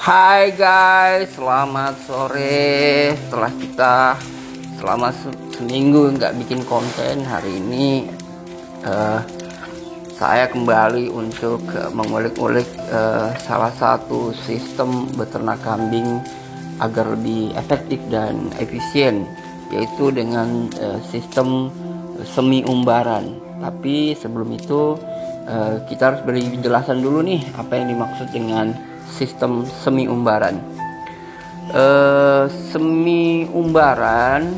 Hai guys, selamat sore. Setelah kita selama seminggu nggak bikin konten, hari ini saya kembali untuk mengulik-ulik salah satu sistem beternak kambing agar lebih efektif dan efisien, yaitu dengan sistem semi umbaran. Tapi sebelum itu kita harus beri penjelasan dulu nih, apa yang dimaksud dengan sistem semi umbaran. Semi umbaran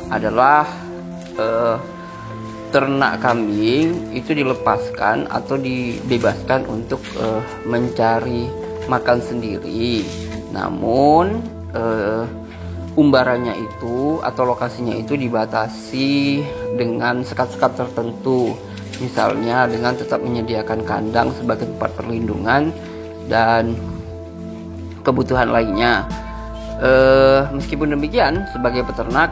adalah ternak kambing itu dilepaskan atau dibebaskan untuk mencari makan sendiri. Namun umbarannya itu atau lokasinya itu dibatasi dengan sekat-sekat tertentu. Misalnya dengan tetap menyediakan kandang sebagai tempat perlindungan dan kebutuhan lainnya. Meskipun demikian, sebagai peternak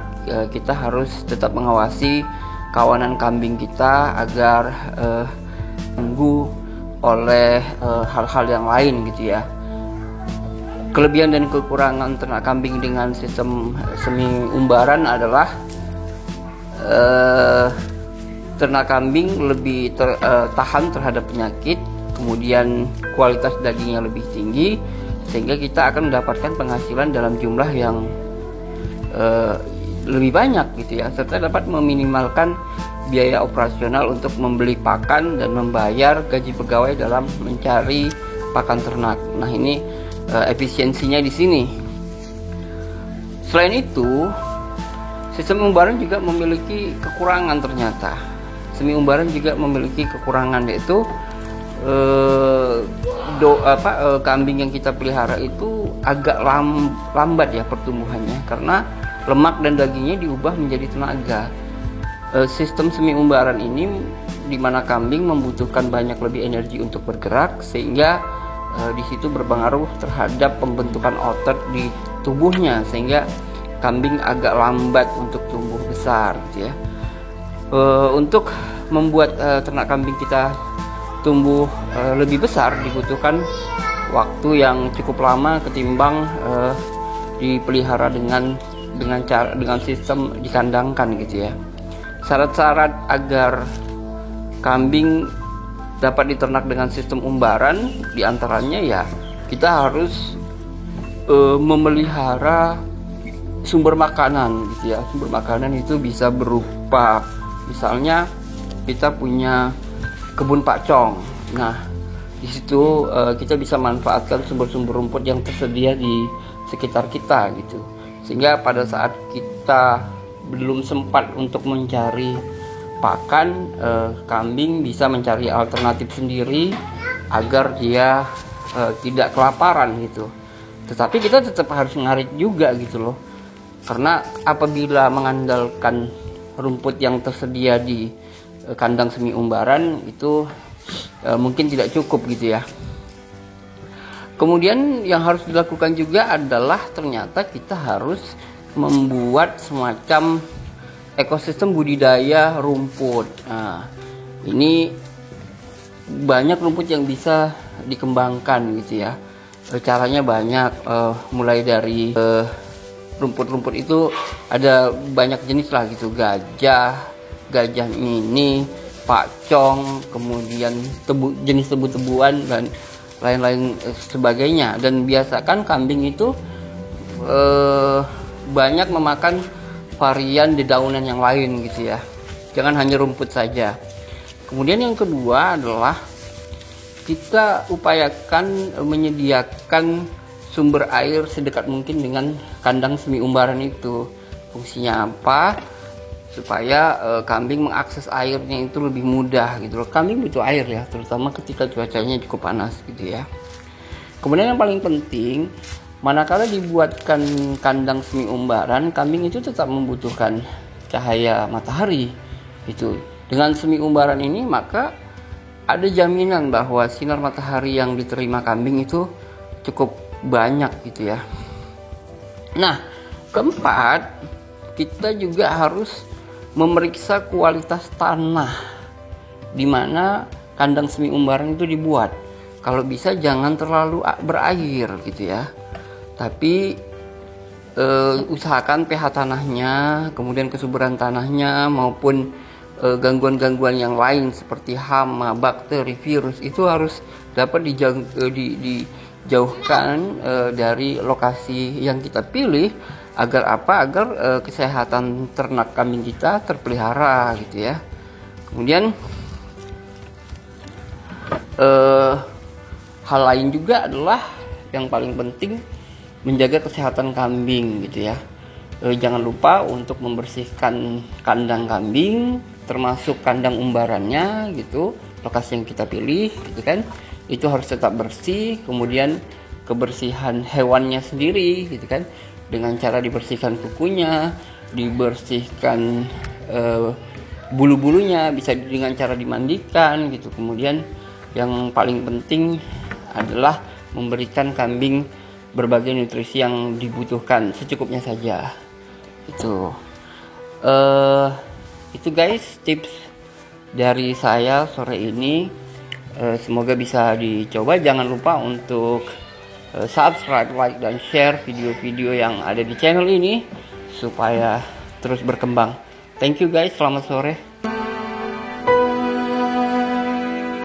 kita harus tetap mengawasi kawanan kambing kita agar terganggu oleh hal-hal yang lain gitu ya. Kelebihan dan kekurangan ternak kambing dengan sistem semi umbaran adalah ternak kambing lebih tahan terhadap penyakit, kemudian kualitas dagingnya lebih tinggi, sehingga kita akan mendapatkan penghasilan dalam jumlah yang lebih banyak gitu ya, serta dapat meminimalkan biaya operasional untuk membeli pakan dan membayar gaji pegawai dalam mencari pakan ternak. Nah, ini efisiensinya di sini. Selain itu, sistem umbaran juga memiliki kekurangan ternyata. Semi umbaran juga memiliki kekurangan, yaitu kambing yang kita pelihara itu agak lambat ya pertumbuhannya, karena lemak dan dagingnya diubah menjadi tenaga. Sistem semi umbaran ini di mana kambing membutuhkan banyak lebih energi untuk bergerak, sehingga di situ berpengaruh terhadap pembentukan otot di tubuhnya, sehingga kambing agak lambat untuk tumbuh besar gitu ya. Untuk membuat ternak kambing kita tumbuh lebih besar dibutuhkan waktu yang cukup lama ketimbang dipelihara dengan sistem dikandangkan gitu ya. Syarat-syarat agar kambing dapat diternak dengan sistem umbaran diantaranya ya kita harus memelihara sumber makanan gitu ya. Sumber makanan itu bisa berupa, misalnya kita punya kebun pakcong. Nah, di situ kita bisa manfaatkan sumber-sumber rumput yang tersedia di sekitar kita gitu. Sehingga pada saat kita belum sempat untuk mencari pakan, kambing bisa mencari alternatif sendiri agar dia tidak kelaparan gitu. Tetapi kita tetap harus ngarit juga gitu loh, karena apabila mengandalkan rumput yang tersedia di kandang semi umbaran itu mungkin tidak cukup gitu ya. Kemudian yang harus dilakukan juga adalah ternyata kita harus membuat semacam ekosistem budidaya rumput. Nah, ini banyak rumput yang bisa dikembangkan gitu ya. Caranya banyak, mulai dari rumput-rumput itu ada banyak jenis lah gitu, gajah mini, pakcong, kemudian jenis tebu-tebuan dan lain-lain sebagainya. Dan biasakan kambing itu banyak memakan varian dedaunan yang lain gitu ya, jangan hanya rumput saja. Kemudian yang kedua adalah kita upayakan menyediakan sumber air sedekat mungkin dengan kandang semi umbaran itu. Fungsinya apa? Supaya kambing mengakses airnya itu lebih mudah gitu loh. Kambing butuh air ya, terutama ketika cuacanya cukup panas gitu ya. Kemudian yang paling penting, manakala dibuatkan kandang semi umbaran, kambing itu tetap membutuhkan cahaya matahari gitu. Dengan semi umbaran ini maka ada jaminan bahwa sinar matahari yang diterima kambing itu cukup banyak gitu ya. Nah, keempat, kita juga harus memeriksa kualitas tanah di mana kandang semi umbaran itu dibuat. kalau bisa jangan terlalu berair gitu ya. Tapi usahakan pH tanahnya, kemudian kesuburan tanahnya maupun gangguan-gangguan yang lain seperti hama, bakteri, virus itu harus dapat dijauhkan dari lokasi yang kita pilih. Agar apa? Agar kesehatan ternak kambing kita terpelihara gitu ya. Kemudian hal lain juga adalah yang paling penting menjaga kesehatan kambing gitu ya. Jangan lupa untuk membersihkan kandang kambing, termasuk kandang umbarannya gitu, lokasi yang kita pilih gitu kan. Itu harus tetap bersih. Kemudian kebersihan hewannya sendiri gitu kan, dengan cara dibersihkan kukunya, dibersihkan bulu-bulunya, bisa dengan cara dimandikan gitu. Kemudian yang paling penting adalah memberikan kambing berbagai nutrisi yang dibutuhkan secukupnya saja. Itu guys tips dari saya sore ini. Semoga bisa dicoba. Jangan lupa untuk subscribe, like, dan share video-video yang ada di channel ini supaya terus berkembang. Thank you guys, selamat sore.